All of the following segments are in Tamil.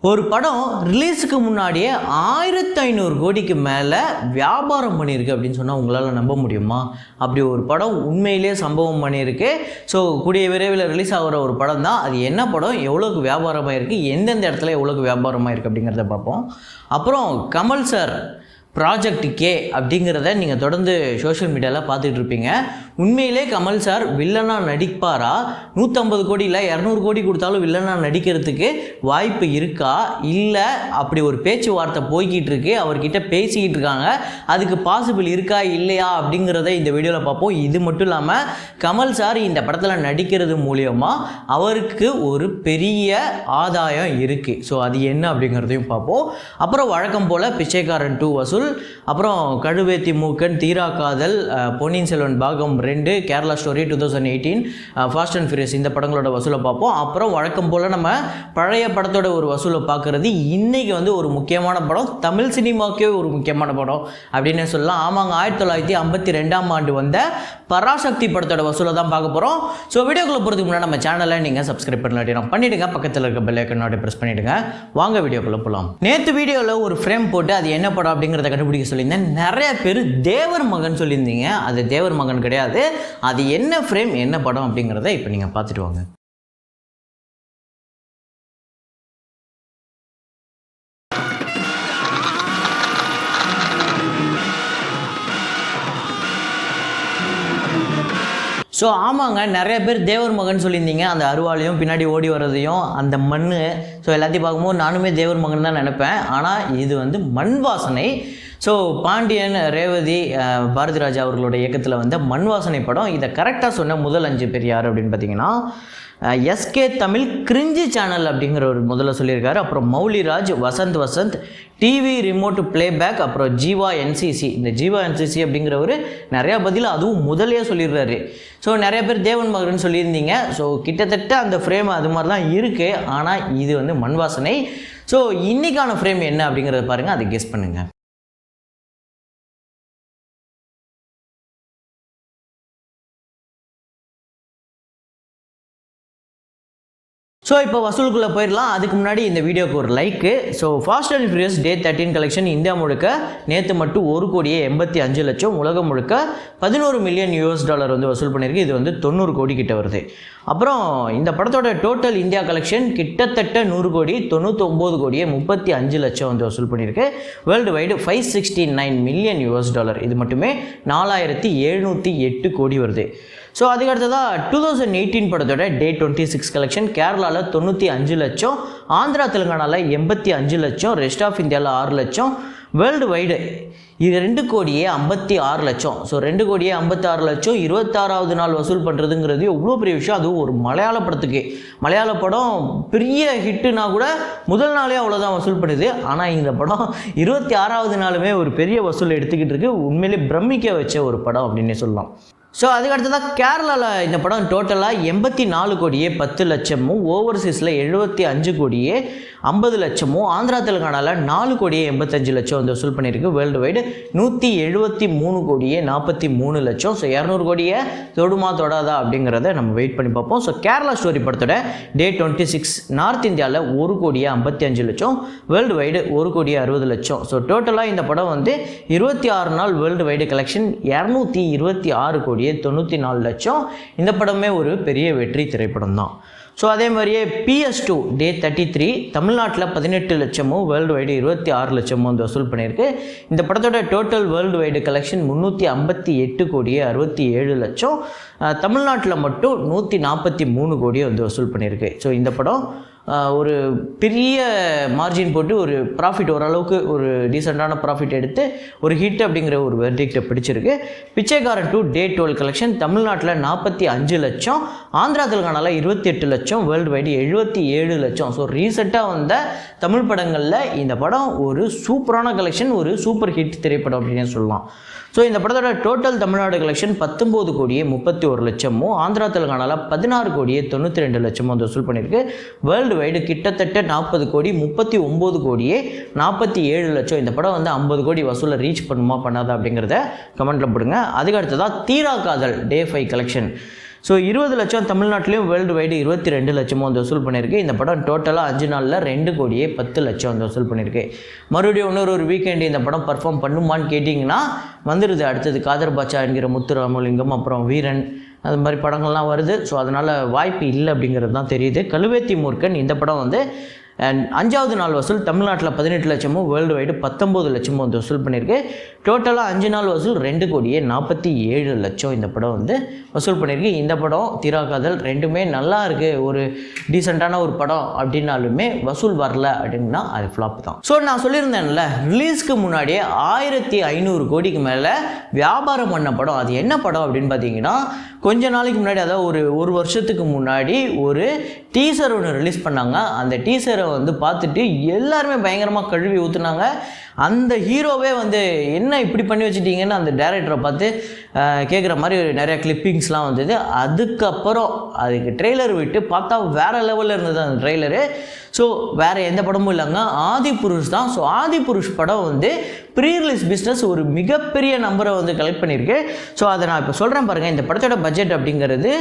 ஒரு படம் ரிலீஸுக்கு முன்னாடியே 1500 கோடிக்கு மேலே வியாபாரம் பண்ணியிருக்கு அப்படின்னு சொன்னால் உங்களால் நம்ப முடியுமா? அப்படி ஒரு படம் உண்மையிலே சம்பவம் பண்ணியிருக்கு. ஸோ கூடிய விரைவில் ரிலீஸ் ஆகிற ஒரு படம் தான். அது என்ன படம், எவ்வளோக்கு வியாபாரமாக இருக்குது, எந்தெந்த இடத்துல எவ்வளோக்கு வியாபாரமாக இருக்குது அப்படிங்கிறத பார்ப்போம். அப்புறம் கமல் சார் ப்ராஜெக்ட் கே அப்படிங்கிறத நீங்கள் தொடர்ந்து சோஷியல் மீடியாவில் பார்த்துட்டு இருப்பீங்க. உண்மையிலே கமல் சார் வில்லனாக நடிப்பாரா? 150 கோடி இல்லை 200 கோடி கொடுத்தாலும் வில்லனாக நடிக்கிறதுக்கு வாய்ப்பு இருக்கா? இல்லை அப்படி ஒரு பேச்சுவார்த்தை போய்கிட்டு இருக்கு, அவர்கிட்ட பேசிக்கிட்டு இருக்காங்க, அதுக்கு பாசிபிள் இருக்கா இல்லையா அப்படிங்கிறத இந்த வீடியோவில் பார்ப்போம். இது மட்டும் இல்லாமல் கமல் சார் இந்த படத்தில் நடிக்கிறது மூலியமாக அவருக்கு ஒரு பெரிய ஆதாயம் இருக்குது. ஸோ அது என்ன அப்படிங்கிறதையும் பார்ப்போம். அப்புறம் வழக்கம் போல் பிச்சைக்காரன் 2 வசூல், அப்புறம் கழுவேத்தி மூக்கன், தீரா காதல், பொன்னியின் செல்வன் பாகம் 2, Kerala story 2018, fast and furious இந்த படங்களோட வசூலை பார்ப்போம். அப்புறம் வழக்கம் போல் நம்ம பழைய படத்தோட ஒரு வசூலை பார்க்குறது. இன்றைக்கி வந்து ஒரு முக்கியமான படம், தமிழ் சினிமாவுக்கே ஒரு முக்கியமான படம் அப்படின்னு சொல்லலாம். ஆமாங்க, 1952ஆம் ஆண்டு வந்த பராசக்தி படத்தோட வசூலை தான் பார்க்க போகிறோம். ஸோ வீடியோக்குள்ளே போகிறதுக்கு முன்னாடி நம்ம சேனலை நீங்கள் சப்ஸ்கிரைப் பண்ணிவிடுங்க, பக்கத்தில் இருக்க பெல் ஐக்கனோட ப்ரெஸ் பண்ணிவிடுங்க. வாங்க வீடியோக்குள்ளே போகலாம். நேற்று வீடியோவில் ஒரு ஃப்ரேம் போட்டு அது என்ன படம் அப்படிங்கிறத கண்டுபிடிக்க சொல்லியிருந்தேன். நிறைய பேர் தேவர் மகன் சொல்லியிருந்தீங்க. அது தேவர் மகன் கிடையாது. அது என்ன ஃப்ரேம், என்ன படம் அப்படிங்கிறத இப்போ நீங்கள் பார்த்துட்டு வாங்க. ஸோ ஆமாங்க, நிறைய பேர் தேவர் மகன் சொல்லியிருந்தீங்க. அந்த அருவாளையும் பின்னாடி ஓடி வர்றதையும் அந்த மண், ஸோ எல்லாத்தையும் பார்க்கும்போது நானுமே தேவர் மகன் தான் நினைப்பேன். ஆனால் இது வந்து மண் வாசனை. ஸோ பாண்டியன், ரேவதி, பாரதி ராஜா அவர்களோட இயக்கத்தில் வந்த மண் வாசனை படம். இதை கரெக்டாக சொன்ன முதல் 5 பேர் யார் அப்படின்னு பார்த்தீங்கன்னா, எஸ்கே தமிழ் கிரிஞ்சி சேனல் அப்படிங்கிற ஒரு முதல்ல சொல்லியிருக்காரு. அப்புறம் மௌலிராஜ், வசந்த், டிவி ரிமோட் பிளேபேக், அப்புறம் ஜீவா என்சிசி. இந்த ஜீவா என்சிசி அப்படிங்கிறவர் நிறையா பதில் அதுவும் முதலே சொல்லிடுறாரு. ஸோ நிறைய பேர் தேவன் மகன் சொல்லியிருந்தீங்க. ஸோ கிட்டத்தட்ட அந்த ஃப்ரேம் அது மாதிரி தான் இருக்குது. ஆனால் இது வந்து மண் வாசனை. ஸோ இன்றைக்கான ஃப்ரேம் என்ன அப்படிங்கிறத பாருங்கள், அதை கெஸ் பண்ணுங்கள். ஸோ இப்போ வசூலுக்குள்ளே போயிடலாம். அதுக்கு முன்னாடி இந்த வீடியோக்கு ஒரு like. So fast and furious day 13 collection India முழுக்க நேற்று மட்டும் 1,85,00,000, உலகம் முழுக்க $11 மில்லியன் வந்து வசூல் பண்ணியிருக்கு. இது வந்து 90 கோடி கிட்ட வருது. அப்புறம் இந்த படத்தோட டோட்டல் இந்தியா கலெக்ஷன் கிட்டத்தட்ட 100 கோடி, 99 கோடியே 35 லட்சம் வந்து வசூல் பண்ணியிருக்கு. World wide $569 million. இது மட்டுமே 4,708 கோடி வருது. ஸோ அதுக்கடுத்ததாக 2018 படத்தோட டே 26 கலெக்ஷன் கேரளாவில் 95 லட்சம், ஆந்திரா தெலுங்கானாவில் 85 லட்சம், ரெஸ்ட் ஆஃப் இந்தியாவில் 6 லட்சம், வேர்ல்டு வைடு இது 2 கோடியே 56 லட்சம். ஸோ 2 கோடியே 56 லட்சம் 26வது நாள் வசூல் பண்ணுறதுங்கிறது எவ்வளோ பெரிய விஷயம். அதுவும் ஒரு மலையாள படத்துக்கு. மலையாள படம் பெரிய ஹிட்டுனா கூட முதல் நாளே அவ்வளோதான் வசூல் பண்ணுது. ஆனால் இந்த படம் 26வது நாளுமே ஒரு பெரிய வசூல் எடுத்துக்கிட்டு இருக்கு. உண்மையிலே பிரமிக்க வச்ச ஒரு படம் அப்படின்னே சொல்லலாம். ஸோ அதுக்கடுத்ததாக கேரளாவில் இந்த படம் டோட்டலாக 84 கோடியே 10 லட்சமும், ஓவர்சீஸில் 75 கோடியே 50 லட்சமும், ஆந்திரா தெலுங்கானாவில் 4 கோடியே 85 லட்சம் வந்து வசூல் பண்ணியிருக்கு. வேர்ல்டு வைடு 173 கோடியே 43 லட்சம். ஸோ 200 கோடியே தொடுமா தொடாதா அப்படிங்கிறத நம்ம வெயிட் பண்ணி பார்ப்போம். ஸோ கேரளா ஸ்டோரி படத்தோட டே 26 நார்த் இந்தியாவில் 1 கோடியே 55 லட்சம், வேர்ல்டு வைடு 1 கோடியே 60 லட்சம். ஸோ டோட்டலாக இந்த படம் வந்து 26 நாள் வேர்ல்டு வைடு கலெக்ஷன் 226 கோடி 94 லட்சம். இந்த படமே ஒரு பெரிய வெற்றி திரைப்படம் தான். ஸோ அதே மாதிரியே PS2 டே 33 தமிழ்நாட்டில் 18 லட்சமும், வேர்ல்டு வைடு 26 லட்சமும் வந்து வசூல் பண்ணியிருக்கு. இந்த படத்தோட டோட்டல் வேர்ல்டு வைடு கலெக்ஷன் 358 கோடியே 67 லட்சம், தமிழ்நாட்டில் மட்டும் 143 கோடியே வந்து வசூல் பண்ணியிருக்கு. ஸோ இந்த படம் ஒரு பெரிய மார்ஜின் போட்டு ஒரு ப்ராஃபிட், ஓரளவுக்கு ஒரு டீசெண்டான ப்ராஃபிட் எடுத்து ஒரு ஹிட் அப்படிங்கிற ஒரு வெர்டிக்டை பிடிச்சிருக்கு. பிச்சைக்காரன் 2 டே 12 கலெக்ஷன் தமிழ்நாட்டில் 45 லட்சம், ஆந்திரா தெலுங்கானாவில் 28 லட்சம், வேர்ல்டு வைடு 77 லட்சம். ஸோ ரீசெண்டாக வந்த தமிழ் படங்களில் இந்த படம் ஒரு சூப்பரான கலெக்ஷன், ஒரு சூப்பர் ஹிட் திரைப்படம் அப்படின்னு சொல்லலாம். ஸோ இந்த படத்தோட டோட்டல் தமிழ்நாடு கலெக்ஷன் 19 கோடியே 31 லட்சமும், ஆந்திரா தெலுங்கானாவில் 16 கோடியே 92 லட்சமும் வந்து வசூல் பண்ணியிருக்கு. வேர்ல்டு வைடு கிட்டத்தட்ட 40 கோடி 39 கோடியே 47 லட்சம். இந்த படம் வந்து 50 கோடி வசூலை ரீச் பண்ணுமா பண்ணாதா அப்படிங்கிறத கமெண்ட்டில் போடுங்க. அதுக்கு அடுத்ததாக தீரா காதல் டே 5 கலெக்ஷன் ஸோ 20 லட்சம் தமிழ்நாட்டிலையும் வேர்ல்டு வைடு 22 லட்சமும் வந்து வசூல் பண்ணியிருக்கு. இந்த படம் டோட்டலாக 5 நாளில் 2 கோடியே 10 லட்சம் வந்து வசூல் பண்ணியிருக்கு. மறுபடியும் இன்னொரு வீக்கெண்டு இந்த படம் பர்ஃபார்ம் பண்ணுமான்னு கேட்டிங்கன்னா வந்துடுது. அடுத்தது காதர் பாட்சா என்கிற முத்துராமலிங்கம், அப்புறம் வீரன், அது மாதிரி படங்கள்லாம் வருது. ஸோ அதனால் வாய்ப்பு இல்லை அப்படிங்கிறது தான் தெரியுது. கழுவேத்தி மூர்க்கன் இந்த படம் வந்து 5வது நாள் வசூல் தமிழ்நாட்டில் 18 லட்சமும் வேர்ல்டு வைடு 19 லட்சமும் வந்து வசூல் பண்ணியிருக்கு. டோட்டலாக 5 நாள் வசூல் 2 கோடியே 47 லட்சம் இந்த படம் வந்து வசூல் பண்ணியிருக்கு. இந்த படம் திராகாதல் ரெண்டுமே நல்லா இருக்குது, ஒரு டீசெண்டான ஒரு படம் அப்படின்னாலுமே வசூல் வரல அப்படின்னா அது ஃப்ளாப் தான். ஸோ நான் சொல்லியிருந்தேன்ல, ரிலீஸ்க்கு முன்னாடியே 1500 கோடிக்கு மேலே வியாபாரம் பண்ண படம். அது என்ன படம் அப்படின்னு பார்த்தீங்கன்னா, கொஞ்ச நாளைக்கு முன்னாடி, அதாவது ஒரு வருஷத்துக்கு முன்னாடி ஒரு டீசர் ஒன்று ரிலீஸ் பண்ணாங்க. அந்த டீசரை வந்து பார்த்துட்டு எல்லாருமே பயங்கரமாக கழுவி ஊற்றுனாங்க. அந்த ஹீரோவே வந்து என்ன இப்படி பண்ணி வச்சுட்டீங்கன்னு அந்த டைரக்டரை பார்த்து கேட்குற மாதிரி நிறையா கிளிப்பிங்ஸ்லாம் வந்தது. அதுக்கப்புறம் அதுக்கு ட்ரெய்லர் விட்டு பார்த்தா வேறு லெவலில் இருந்தது அந்த ட்ரெய்லரு. ஸோ வேறு எந்த படமும் இல்லைங்க, ஆதிபுருஷ் தான். ஸோ ஆதிபுருஷ் படம் வந்து ப்ரீ ரிலீஸ் பிஸ்னஸ் ஒரு மிகப்பெரிய நம்பரை வந்து கலெக்ட் பண்ணியிருக்கு. ஸோ அதை நான் இப்போ சொல்கிறேன் பாருங்கள். இந்த படத்தோட பட்ஜெட் அப்படிங்கிறது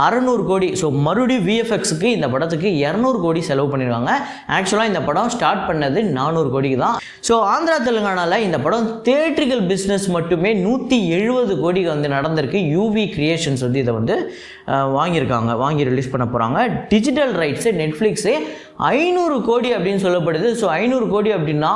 600 கோடி. ஸோ மறுபடியும் விஎஃப்எக்ஸுக்கு இந்த படத்துக்கு 200 கோடி செலவு பண்ணிடுவாங்க. ஆக்சுவலாக இந்த படம் ஸ்டார்ட் பண்ணது 400 கோடிக்கு தான். ஸோ ஆந்திரா தெலுங்கானாவில் இந்த படம் தியேட்ரிக்கல் பிஸ்னஸ் மட்டுமே 170 கோடிக்கு வந்து நடந்திருக்கு. யூவி கிரியேஷன்ஸ் வந்து இதை வந்து வாங்கி ரிலீஸ் பண்ண போகிறாங்க. டிஜிட்டல் ரைட்ஸு நெட்ஃப்ளிக்ஸு 500 கோடி அப்படின்னு சொல்லப்படுது. ஸோ 500 கோடி அப்படின்னா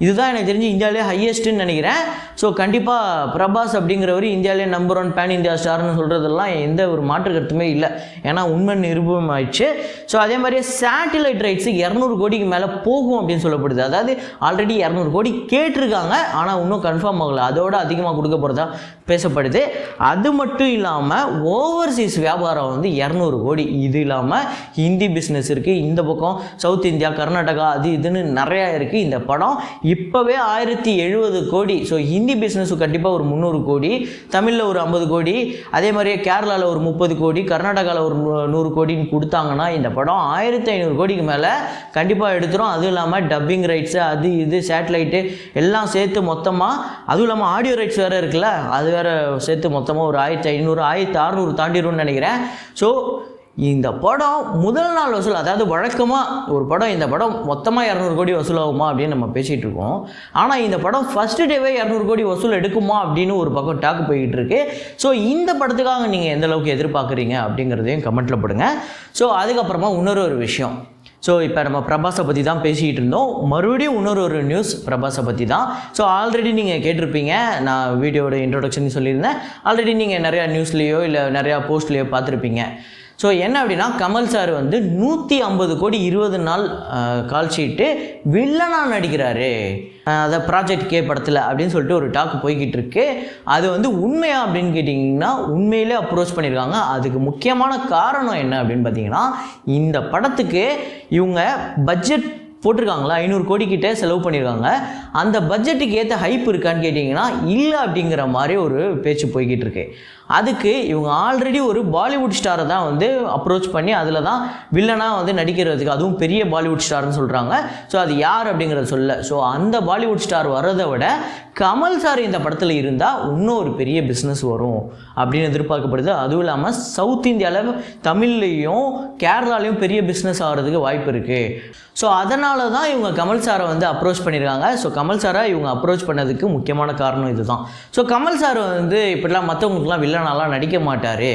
இதுதான் எனக்கு தெரிஞ்சு இந்தியாவிலே ஹையஸ்ட்டுன்னு நினைக்கிறேன். ஸோ கண்டிப்பாக பிரபாஸ் அப்படிங்கிறவர் இந்தியாவிலே நம்பர் 1 பேன் இந்தியா ஸ்டார்னு சொல்கிறதெல்லாம் எந்த ஒரு மாற்று கருத்துமே இல்லை. ஏன்னா உண்மை நிரூபணம் ஆயிடுச்சு. ஸோ அதே மாதிரியே சேட்டிலைட் ரைட்ஸு 200 கோடிக்கு மேலே போகும் அப்படின்னு சொல்லப்படுது. அதாவது ஆல்ரெடி 200 கோடி கேட்டிருக்காங்க, ஆனால் இன்னும் கன்ஃபார்ம் ஆகலை. அதோட அதிகமாக கொடுக்க போகிறதா பேசப்படுது. அது மட்டும் இல்லாமல் ஓவர்சீஸ் வியாபாரம் வந்து 200 கோடி. இது இல்லாமல் ஹிந்தி பிஸ்னஸ் இருக்குது, இந்த பக்கம் சவுத் இந்தியா, கர்நாடகா, அது இதுன்னு நிறையா இருக்குது. இந்த படம் இப்போவே 1070 கோடி. ஸோ ஹிந்தி பிஸ்னஸ் கண்டிப்பாக ஒரு 300 கோடி, தமிழில் ஒரு 50 கோடி, அதே மாதிரியே கேரளாவில் ஒரு 30 கோடி, கர்நாடகாவில் ஒரு 100 கோடின்னு கொடுத்தாங்கன்னா இந்த படம் 1500 கோடிக்கு மேலே கண்டிப்பாக எடுத்துரும். அதுவும் இல்லாமல் டப்பிங் ரைட்ஸு, அது இது சேட்டலைட்டு எல்லாம் சேர்த்து மொத்தமாக, அதுவும் இல்லாமல் ஆடியோ ரைட்ஸ் வேறு இருக்குல்ல, அது வேறு சேர்த்து மொத்தமாக ஒரு 1500 1600 தாண்டிடும்னு நினைக்கிறேன். ஸோ இந்த படம் முதல் நாள் வசூல், அதாவது வழக்கமாக ஒரு படம், இந்த படம் மொத்தமாக 200 கோடி வசூலாகுமா அப்படின்னு நம்ம பேசிகிட்டு இருக்கோம். ஆனால் இந்த படம் ஃபஸ்ட்டு டேவே 200 கோடி வசூல் எடுக்குமா அப்படின்னு ஒரு பக்கம் டாக்கு போய்கிட்டு இருக்கு. ஸோ இந்த படத்துக்காக நீங்கள் எந்த அளவுக்கு எதிர்பார்க்குறீங்க அப்படிங்கிறதையும் கமெண்ட்டில் போடுங்க. ஸோ அதுக்கப்புறமா இன்னொரு விஷயம். ஸோ இப்போ நம்ம பிரபாஸை பற்றி தான் பேசிக்கிட்டு இருந்தோம். மறுபடியும் இன்னொரு நியூஸ் பிரபாஸை பற்றி தான். ஸோ ஆல்ரெடி நீங்கள் கேட்டிருப்பீங்க, நான் வீடியோட இன்ட்ரோடக்ஷன் சொல்லியிருந்தேன். ஆல்ரெடி நீங்கள் நிறையா நியூஸ்லேயோ இல்லை நிறையா போஸ்ட்லேயோ பார்த்துருப்பீங்க. ஸோ என்ன அப்படின்னா, கமல் சார் வந்து 150 கோடி 20 நாள் கால் ஷீட்டு வில்லனாக நடிக்கிறாரு, அதை ப்ராஜெக்ட் கே படத்தில் அப்படின்னு சொல்லிட்டு ஒரு டாக் போய்கிட்டு இருக்கு. அது வந்து உண்மையா அப்படின்னு கேட்டிங்கன்னா உண்மையிலே அப்ரோச் பண்ணியிருக்காங்க. அதுக்கு முக்கியமான காரணம் என்ன அப்படின்னு பார்த்தீங்கன்னா, இந்த படத்துக்கு இவங்க பட்ஜெட் போட்டிருக்காங்களா 500 கோடிக்கிட்ட செலவு பண்ணியிருக்காங்க. அந்த பட்ஜெட்டுக்கு ஏற்ற ஹைப் இருக்கான்னு கேட்டிங்கன்னா இல்லை அப்படிங்கிற மாதிரி ஒரு பேச்சு போய்கிட்டு இருக்கு. அதுக்கு இவங்க ஆல்ரெடி ஒரு பாலிவுட் ஸ்டாரை தான் வந்து அப்ரோச் பண்ணி அதில் தான் வில்லனாக வந்து நடிக்கிறதுக்கு, அதுவும் பெரிய பாலிவுட் ஸ்டார்னு சொல்கிறாங்க. ஸோ அது யார் அப்படிங்கிறத சொல்ல. ஸோ அந்த பாலிவுட் ஸ்டார் வர்றதை விட கமல் சார் இந்த படத்தில் இருந்தால் இன்னும் ஒரு பெரிய பிஸ்னஸ் வரும் அப்படின்னு எதிர்பார்க்கப்படுது. அதுவும் இல்லாமல் சவுத் இந்தியாவில் தமிழ்லையும் கேரளாலையும் பெரிய பிஸ்னஸ் ஆகிறதுக்கு வாய்ப்பு இருக்குது. ஸோ அதனால தான் இவங்க கமல் சாரை வந்து அப்ரோச் பண்ணியிருக்காங்க. ஸோ கமல் சாரை இவங்க அப்ரோச் பண்ணதுக்கு முக்கியமான காரணம் இதுதான். ஸோ கமல் சார் வந்து இப்படிலாம் மற்றவங்களுக்குலாம் வில்லனாலாம் நடிக்க மாட்டார்,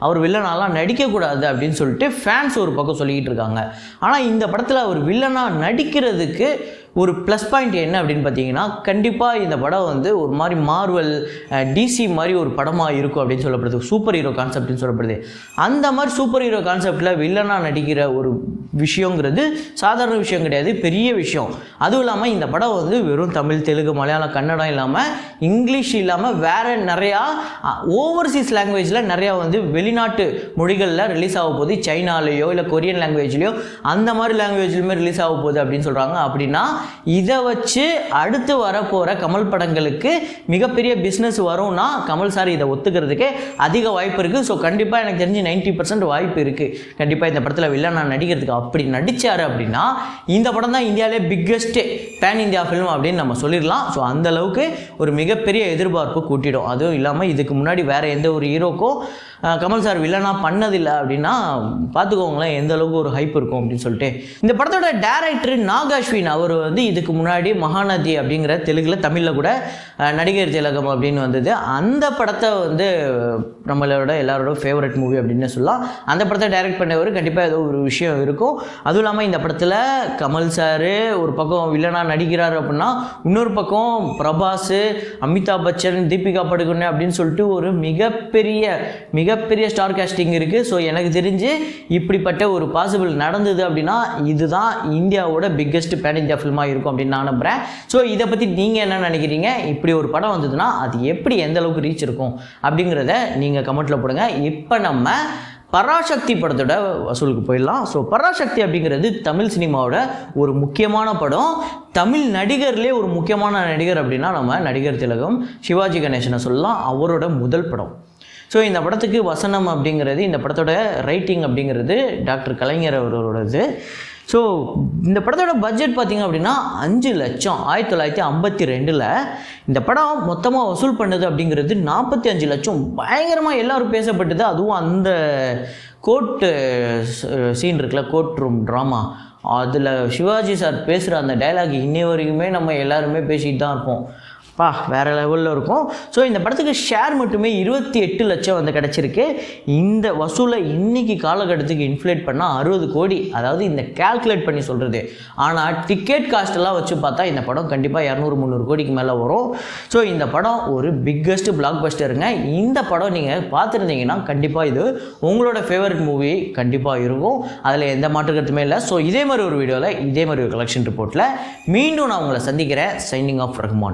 அவர் வில்லனாலாம் நடிக்கக்கூடாது அப்படின்னு சொல்லிட்டு ஃபேன்ஸ் ஒரு பக்கம் சொல்லிக்கிட்டு இருக்காங்க. ஆனால் இந்த படத்தில் அவர் வில்லனாக நடிக்கிறதுக்கு ஒரு ப்ளஸ் பாயிண்ட் என்ன அப்படின்னு பார்த்தீங்கன்னா, கண்டிப்பாக இந்த படம் வந்து ஒரு மாதிரி மார்வல் டிசி மாதிரி ஒரு படமாக இருக்கும் அப்படின்னு சொல்லப்படுது. சூப்பர் ஹீரோ கான்செப்ட்னு சொல்லப்படுது. அந்த மாதிரி சூப்பர் ஹீரோ கான்செப்டில் வில்லனாக நடிக்கிற ஒரு விஷயங்கிறது சாதாரண விஷயம் கிடையாது, பெரிய விஷயம். அதுவும் இல்லாமல் இந்த படம் வந்து வெறும் தமிழ், தெலுங்கு, மலையாளம், கன்னடம் இல்லாமல் இங்கிலீஷ் இல்லாமல் வேறு நிறையா ஓவர்சீஸ் லாங்குவேஜில் நிறையா வந்து வெளிநாட்டு மொழிகளில் ரிலீஸ் ஆக போகுது. சைனாலேயோ இல்லை கொரியன் லாங்குவேஜ்லேயோ அந்த மாதிரி லாங்குவேஜ்லையுமே ரிலீஸ் ஆக போகுது அப்படின்னு சொல்கிறாங்க. அப்படின்னா இதை வச்சு அடுத்து வரப்போகிற கமல் படங்களுக்கு மிகப்பெரிய பிஸ்னஸ் வரும்னா கமல் சார் இதை ஒத்துக்கிறதுக்கே அதிக வாய்ப்பு இருக்குது. ஸோ கண்டிப்பாக எனக்கு தெரிஞ்சு 90% வாய்ப்பு இருக்குது கண்டிப்பாக இந்த படத்தில் வில்லனா நடிக்கிறதுக்கு. அப்படி நடித்தார் அப்படின்னா இந்த படம் தான் இந்தியாவிலே பிக்கெஸ்ட் பேன் இந்தியா ஃபிலிம் அப்படின்னு நம்ம சொல்லிடலாம். ஸோ அந்தளவுக்கு ஒரு மிகப்பெரிய எதிர்பார்ப்பு கூட்டிடும். அதுவும் இல்லாமல் இதுக்கு முன்னாடி வேறு எந்த ஒரு ஹீரோக்கும் கமல் சார் வில்லனா பண்ணதில்லை அப்படின்னா பார்த்துக்கோங்களேன் எந்த அளவுக்கு ஒரு ஹைப் இருக்கும் அப்படின்னு சொல்லிட்டு. இந்த படத்தோட டைரக்டர் நாகாஸ்வின் அவர் வந்து இதுக்கு முன்னாடி மகாநதி அப்படிங்கிற தெலுங்கில் தமிழில் கூட நடிகர் திலகம் அப்படின்னு வந்தது. அந்த படத்தை வந்து நம்மளோட எல்லாரோட ஃபேவரட் மூவி அப்படின்னு சொல்லலாம். அந்த படத்தை டைரக்ட் பண்ணவர் கண்டிப்பாக ஏதோ ஒரு விஷயம் இருக்கும். அதுவும் இல்லாமல் இந்த படத்தில் கமல் சார் ஒரு பக்கம் வில்லனா நடிக்கிறார் அப்படின்னா இன்னொரு பக்கம் பிரபாஸ், அமிதாப் பச்சன், தீபிகா படுகோனே அப்படின்னு சொல்லிட்டு ஒரு மிகப்பெரிய ஸ்டார் காஸ்டிங் இருக்குது. ஸோ எனக்கு தெரிஞ்சு இப்படிப்பட்ட ஒரு பாசிபிள் நடந்தது அப்படின்னா இதுதான் இந்தியாவோட பிக்கெஸ்ட் பேன் இந்தியா ஃபில்மாக இருக்கும் அப்படின்னு நான் நம்புகிறேன். ஸோ இதை பற்றி நீங்கள் என்ன நினைக்கிறீங்க? இப்படி ஒரு படம் வந்ததுன்னா அது எப்படி எந்த அளவுக்கு ரீச் இருக்கும் அப்படிங்கிறத நீங்கள் கமெண்ட்டில் போடுங்க. இப்போ நம்ம பராசக்தி படத்தோட வசூலுக்கு போயிடலாம். ஸோ பராசக்தி அப்படிங்கிறது தமிழ் சினிமாவோட ஒரு முக்கியமான படம். தமிழ் நடிகர்லேயே ஒரு முக்கியமான நடிகர் அப்படின்னா நம்ம நடிகர் திலகம் சிவாஜி கணேசனை சொல்லலாம். அவரோட முதல் படம். ஸோ இந்த படத்துக்கு வசனம் அப்படிங்கிறது, இந்த படத்தோட ரைட்டிங் அப்படிங்கிறது டாக்டர் கலைஞர் அவரோடது. ஸோ இந்த படத்தோட பட்ஜெட் பார்த்திங்க அப்படின்னா 5 லட்சம். 1952 இந்த படம் மொத்தமாக வசூல் பண்ணது அப்படிங்கிறது 45 லட்சம். பயங்கரமாக எல்லோரும் பேசப்பட்டது. அதுவும் அந்த கோர்ட்டு சீன் இருக்குல்ல, கோர்ட் ரூம் ட்ராமா, அதில் சிவாஜி சார் பேசுகிற அந்த டைலாக் இன்னை வரைக்குமே நம்ம எல்லாருமே பேசிகிட்டு தான் இருப்போம். வேறு லெவலில் இருக்கும். ஸோ இந்த படத்துக்கு ஷேர் மட்டுமே 28 லட்சம் வந்து கிடச்சிருக்கு. இந்த வசூலை இன்றைக்கி காலகட்டத்துக்கு இன்ஃப்ளேட் பண்ணால் 60 கோடி, அதாவது இந்த கேல்குலேட் பண்ணி சொல்கிறது. ஆனால் டிக்கெட் காஸ்ட்டெல்லாம் வச்சு பார்த்தா இந்த படம் கண்டிப்பாக 200-300 கோடிக்கு மேலே வரும். ஸோ இந்த படம் ஒரு பிக்கெஸ்ட் பிளாக் பஸ்டருங்க. இந்த படம் நீங்கள் பார்த்துருந்தீங்கன்னா கண்டிப்பாக இது உங்களோட ஃபேவரட் மூவி கண்டிப்பாக இருக்கும். அதில் எந்த மாற்று கருத்துமே இல்லை. ஸோ இதே மாதிரி ஒரு வீடியோவில் இதே மாதிரி ஒரு கலெக்ஷன் ரிப்போர்ட்டில் மீண்டும் நான் உங்களை சந்திக்கிறேன். Signing off Rahman.